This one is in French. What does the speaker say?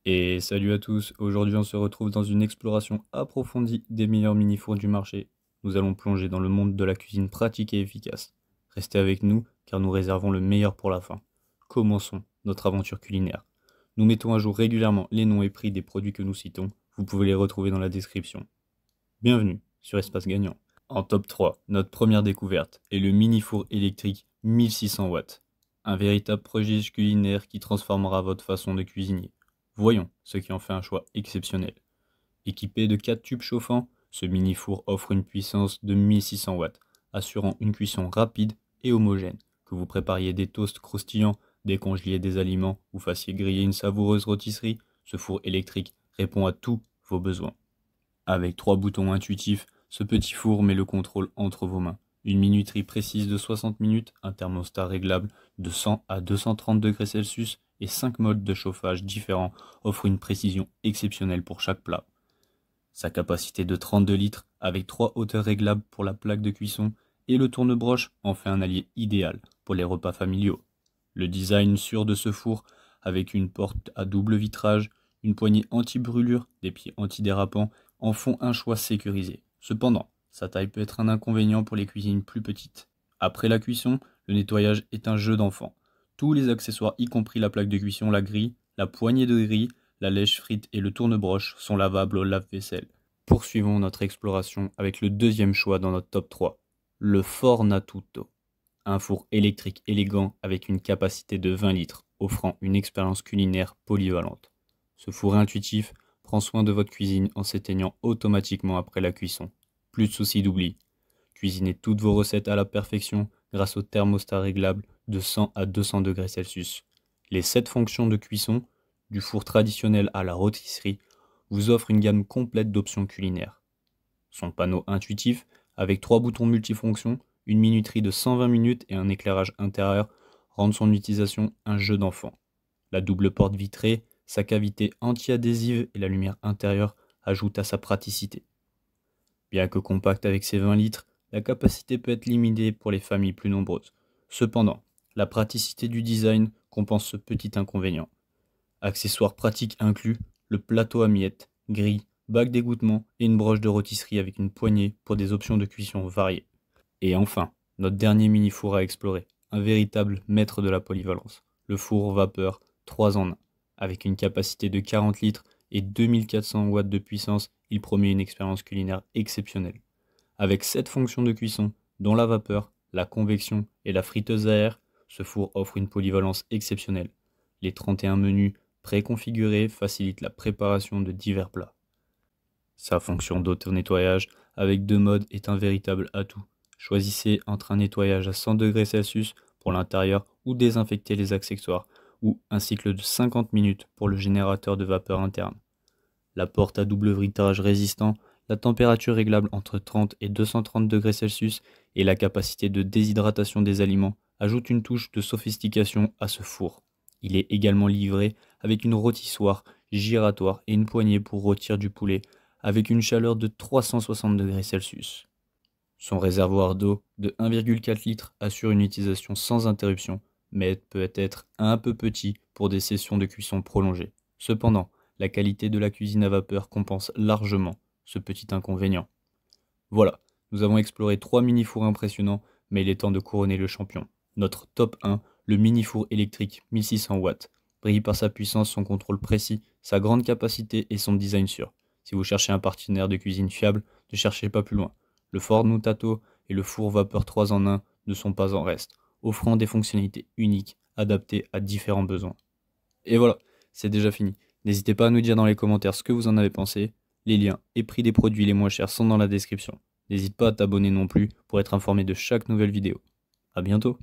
Et salut à tous, aujourd'hui on se retrouve dans une exploration approfondie des meilleurs mini-fours du marché. Nous allons plonger dans le monde de la cuisine pratique et efficace. Restez avec nous car nous réservons le meilleur pour la fin. Commençons notre aventure culinaire. Nous mettons à jour régulièrement les noms et prix des produits que nous citons, vous pouvez les retrouver dans la description. Bienvenue sur Espace Gagnant. En top 3, notre première découverte est le mini-four électrique 1600 watts. Un véritable prodige culinaire qui transformera votre façon de cuisiner. Voyons ce qui en fait un choix exceptionnel. Équipé de 4 tubes chauffants, ce mini-four offre une puissance de 1600 watts, assurant une cuisson rapide et homogène. Que vous prépariez des toasts croustillants, décongeliez des aliments ou fassiez griller une savoureuse rôtisserie, ce four électrique répond à tous vos besoins. Avec 3 boutons intuitifs, ce petit four met le contrôle entre vos mains. Une minuterie précise de 60 minutes, un thermostat réglable de 100 à 230 degrés Celsius et 5 modes de chauffage différents offrent une précision exceptionnelle pour chaque plat. Sa capacité de 32 litres avec 3 hauteurs réglables pour la plaque de cuisson et le tourne-broche en fait un allié idéal pour les repas familiaux. Le design sûr de ce four avec une porte à double vitrage, une poignée anti-brûlure, des pieds antidérapants en font un choix sécurisé. Cependant, sa taille peut être un inconvénient pour les cuisines plus petites. Après la cuisson, le nettoyage est un jeu d'enfant. Tous les accessoires, y compris la plaque de cuisson, la grille, la poignée de grille, la lèche frite et le tourne-broche sont lavables au lave-vaisselle. Poursuivons notre exploration avec le deuxième choix dans notre top 3, le Fornatutto. Un four électrique élégant avec une capacité de 20 litres, offrant une expérience culinaire polyvalente. Ce four intuitif prend soin de votre cuisine en s'éteignant automatiquement après la cuisson. Plus de soucis d'oubli. Cuisinez toutes vos recettes à la perfection grâce au thermostat réglable de 100 à 200 degrés Celsius. Les 7 fonctions de cuisson, du four traditionnel à la rôtisserie, vous offrent une gamme complète d'options culinaires. Son panneau intuitif, avec 3 boutons multifonctions, une minuterie de 120 minutes et un éclairage intérieur, rendent son utilisation un jeu d'enfant. La double porte vitrée, sa cavité anti-adhésive et la lumière intérieure ajoutent à sa praticité. Bien que compacte avec ses 20 litres, la capacité peut être limitée pour les familles plus nombreuses. Cependant, la praticité du design compense ce petit inconvénient. Accessoires pratiques inclus, le plateau à miettes, grille, bac d'égouttement et une broche de rôtisserie avec une poignée pour des options de cuisson variées. Et enfin, notre dernier mini-four à explorer, un véritable maître de la polyvalence, le four vapeur 3 en 1. Avec une capacité de 40 litres et 2400 watts de puissance, il promet une expérience culinaire exceptionnelle. Avec 7 fonctions de cuisson, dont la vapeur, la convection et la friteuse à air, ce four offre une polyvalence exceptionnelle. Les 31 menus préconfigurés facilitent la préparation de divers plats. Sa fonction d'auto-nettoyage avec 2 modes est un véritable atout. Choisissez entre un nettoyage à 100 degrés Celsius pour l'intérieur ou désinfecter les accessoires, ou un cycle de 50 minutes pour le générateur de vapeur interne. La porte à double vitrage résistant, la température réglable entre 30 et 230 degrés Celsius et la capacité de déshydratation des aliments ajoutent une touche de sophistication à ce four. Il est également livré avec une rôtissoire giratoire et une poignée pour rôtir du poulet avec une chaleur de 360 degrés Celsius. Son réservoir d'eau de 1,4 litres assure une utilisation sans interruption, mais peut être un peu petit pour des sessions de cuisson prolongées. Cependant, la qualité de la cuisine à vapeur compense largement ce petit inconvénient. Voilà, nous avons exploré 3 mini-fours impressionnants, mais il est temps de couronner le champion. Notre top 1, le mini-four électrique 1600 watts, brille par sa puissance, son contrôle précis, sa grande capacité et son design sûr. Si vous cherchez un partenaire de cuisine fiable, ne cherchez pas plus loin. Le Fornatutto et le four vapeur 3 en 1 ne sont pas en reste, offrant des fonctionnalités uniques, adaptées à différents besoins. Et voilà, c'est déjà fini. N'hésitez pas à nous dire dans les commentaires ce que vous en avez pensé. Les liens et prix des produits les moins chers sont dans la description. N'hésite pas à t'abonner non plus pour être informé de chaque nouvelle vidéo. A bientôt!